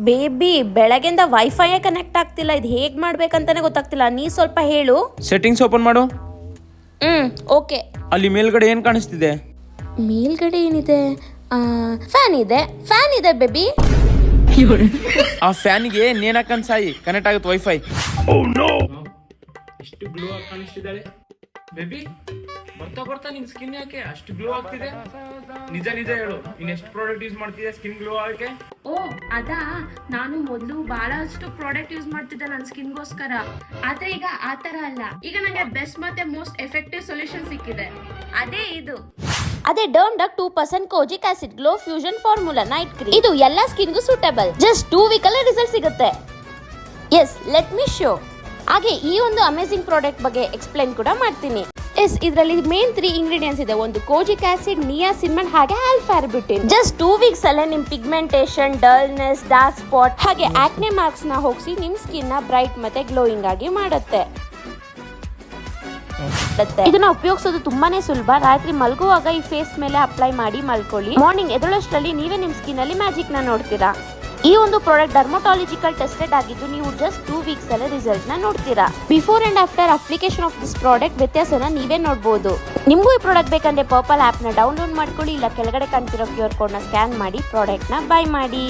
Baby ಬೆಳಗ್ಗೆಯಿಂದ wifi connect ಆಗ್ತಿಲ್ಲ, ಇದು ಹೇಗೆ ಮಾಡ್ಬೇಕಂತಾನೆ ಗೊತ್ತಾಗ್ತಿಲ್ಲ. ನೀ ಸ್ವಲ್ಪ ಹೇಳು. ಸೆಟ್ಟಿಂಗ್ಸ್ ಓಪನ್ ಮಾಡು. ಓಕೆ. ಅಲ್ಲಿ ಮೇಲ್ಗಡೆ ಏನ್ ಕಾಣಿಸ್ತಿದೆ? ಮೇಲ್ಗಡೆ ಏನಿದೆ? ಫ್ಯಾನ್ ಇದೆ, ಫ್ಯಾನ್ ಇದೆ ಬೇಬಿ. ಆ ಫ್ಯಾನಿಗೆ ನೇನ್ ಹಾಕೊಂಡ್ ಸಾಯಿ, ಕನೆಕ್ಟ್ ಆಗುತ್ತೆ ವೈಫೈ. ಎಷ್ಟು ಗ್ಲೋ ಆಗಿ ಕಾಣಿಸ್ತಿದ್ದಾಳೆ ಬೇಬಿ. ಬರ್ತಾ ಬರ್ತಾ ನಿನ್ ಸ್ಕಿನ್ ಯಾಕೆ ಅಷ್ಟು ಗ್ಲೋ ಆಗ್ತಿದೆ? ನಿಜ ನಿಜ ಹೇಳು, ನೀನ್ ಎಷ್ಟು ಪ್ರಾಡಕ್ಟ್ ಯೂಸ್ ಮಾಡ್ತಿದ್ಯಾ ಸ್ಕಿನ್ ಗ್ಲೋ ಆಗಕ್ಕೆ? ಓ ಅದಾ, ನಾನು ಮೊದಲು ಬಹಳಷ್ಟು ಪ್ರಾಡಕ್ಟ್ ಯೂಸ್ ಮಾಡ್ತಿದ್ದೆ ನನ್ನ ಸ್ಕಿನ್ಗೋಸ್ಕರ. ಆದ್ರೆ ಈಗ ಆ ತರ ಅಲ್ಲ. ಈಗ ನಂಗೆ ಬೆಸ್ಟ್ ಮತ್ತೆ ಮೋಸ್ಟ್ ಎಫೆಕ್ಟಿವ್ ಸೊಲ್ಯೂಷನ್ ಸಿಕ್ಕಿದೆ, ಅದೇ ಇದು. ಅದೇ derm doc 2% kojic acid glow fusion formula night cream. ಇದು ಎಲ್ಲ ಸ್ಕಿನ್ಗೂ ಸೂಟೇಬಲ್. ಜಸ್ಟ್ 2 ವೀಕ್ ಅಲ್ಲಿ ರಿಸಲ್ಟ್ ಸಿಗುತ್ತೆ. Yes, let me show. ಹಾಗೆ ಈ ಒಂದು ಅಮೇಸಿಂಗ್ ಪ್ರಾಡಕ್ಟ್ ಬಗ್ಗೆ ಎಕ್ಸ್ಪ್ಲೈನ್ ಕೂಡ ಮಾಡ್ತೀನಿ. ಎಸ್, ಇದರಲ್ಲಿ ಮೇನ್ 3 ಇಂಗ್ರೀಡಿಯೆಂಟ್ಸ್ ಇದೆ. ಒಂದು ಕೋಜಿಕ್ ಆಸಿಡ್, ನಿಯಾಸಿನಮೈಡ್ ಹಾಗೆ ಆಲ್ಫಾ ಅರ್ಬುಟಿನ್. ಜಸ್ಟ್ 2 ವೀಕ್ಸ್ ಅಲ್ಲೇ ನಿಮ್ ಪಿಗ್ಮೆಂಟೇಷನ್, ಡಲ್ನೆಸ್, ಡಾರ್ಕ್ ಸ್ಪಾಟ್ ಹಾಗೆ ಆಕ್ನೆ ಮಾರ್ಕ್ಸ್ ನ ಹೋಗಿಸಿ ನಿಮ್ ಸ್ಕಿನ್ ನ ಬ್ರೈಟ್ ಮತ್ತೆ ಗ್ಲೋಯಿಂಗ್ ಆಗಿ ಮಾಡುತ್ತೆ. ಇದನ್ನ ಉಪಯೋಗಿಸೋದು ತುಂಬಾನೇ ಸುಲಭ. ರಾತ್ರಿ ಮಲಗುವಾಗ ಈ ಫೇಸ್ ಮೇಲೆ ಅಪ್ಲೈ ಮಾಡಿ ಮಲ್ಕೊಳ್ಳಿ. ಮಾರ್ನಿಂಗ್ ಎದ್ದೇಳೋಷ್ಟರಲ್ಲಿ ನೀವೇ ನಿಮ್ ಸ್ಕಿನ್ ಅಲ್ಲಿ ಮ್ಯಾಜಿಕ್ ನ ನೋಡ್ತೀರಾ. ಈ ಒಂದು ಪ್ರಾಡಕ್ಟ್ ಡರ್ಮಟಾಲಜಿಕಲ್ ಟೆಸ್ಟೆಡ್ ಆಗಿದ್ದು ನೀವು ಜಸ್ಟ್ 2 ವೀಕ್ಸ್ ಅಲ್ಲೇ ರಿಸಲ್ಟ್ ನ ನೋಡ್ತೀರಾ. Before and after application of this product ವ್ಯತ್ಯಾಸನ ನೀವೇ ನೋಡಬಹುದು. ನಿಮಗೂ ಈ ಪ್ರಾಡಕ್ಟ್ ಬೇಕಂದ್ರೆ ಪರ್ಪಲ್ ಆಪ್ ನ ಡೌನ್ಲೋಡ್ ಮಾಡ್ಕೊಳ್ಳಿ, ಇಲ್ಲ ಕೆಳಗಡೆ ಕಾಣ್ತಿರೋ QR ಕೋಡ್ ನ ಸ್ಕ್ಯಾನ್ ಮಾಡಿ ಪ್ರಾಡಕ್ಟ್ ನ ಬೈ ಮಾಡಿ.